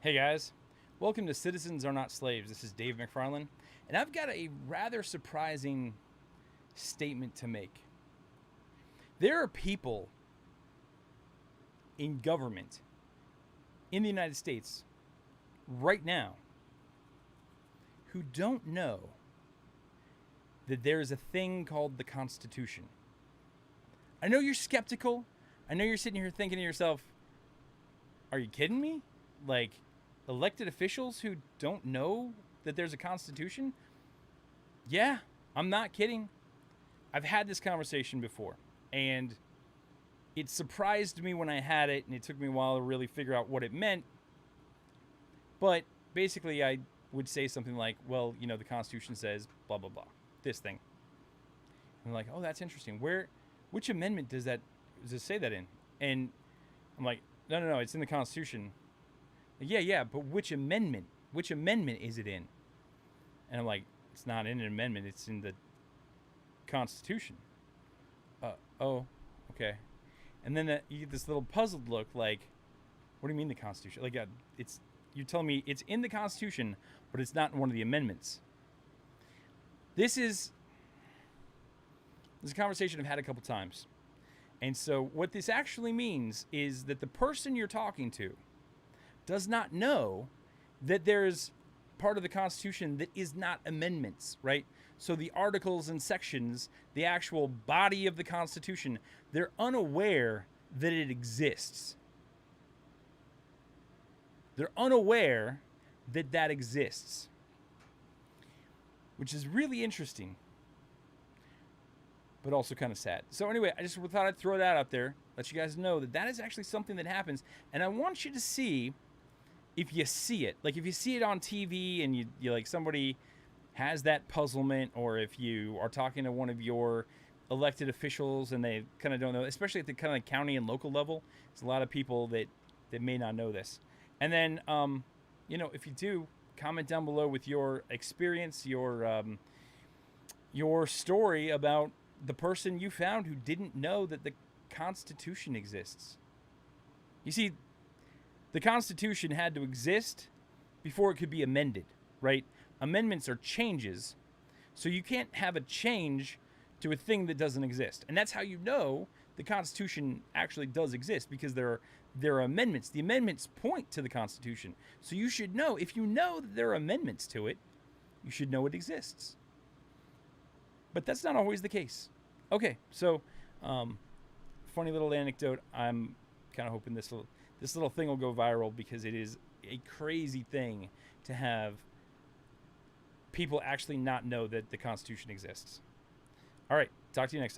Hey guys, welcome to Citizens Are Not Slaves. This is Dave McFarland, and I've got a rather surprising statement to make. There are people in government in the United States right now who don't know that there is a thing called the Constitution. I know you're skeptical. I know you're sitting here thinking to yourself, are you kidding me? Like, elected officials who don't know that there's a Constitution? Yeah, I'm not kidding. I've had this conversation before, and it surprised me when I had it, and it took me a while to really figure out what it meant. But basically, I would say something like, well, you know, the Constitution says blah, blah, blah, this thing. And I'm like, oh, that's interesting. Which amendment does it say that in? And I'm like, no, it's in the Constitution. Yeah, but which amendment? Which amendment is it in? And I'm like, it's not in an amendment. It's in the Constitution. Oh, okay. And then you get this little puzzled look, like, what do you mean the Constitution? Like, you're telling me it's in the Constitution, but it's not in one of the amendments. This is a conversation I've had a couple times. And so what this actually means is that the person you're talking to does not know that there's part of the Constitution that is not amendments, right? So the articles and sections, the actual body of the Constitution, they're unaware that it exists. They're unaware that that exists, which is really interesting, but also kind of sad. So anyway, I just thought I'd throw that out there, let you guys know that that is actually something that happens, and I want you to see if you see it. Like, if you see it on TV and you like, somebody has that puzzlement, or if you are talking to one of your elected officials and they kind of don't know, especially at the kind of county and local level, there's a lot of people that may not know this. And then, if you do, comment down below with your experience, your story about the person you found who didn't know that the Constitution exists. You see, the Constitution had to exist before it could be amended, right? Amendments are changes, so you can't have a change to a thing that doesn't exist. And that's how you know the Constitution actually does exist, because there are amendments. The amendments point to the Constitution. So you should know, if you know that there are amendments to it, you should know it exists. But that's not always the case. Okay, so funny little anecdote. I'm kind of hoping this little thing will go viral, because it is a crazy thing to have people actually not know that the Constitution exists. All right, talk to you next time.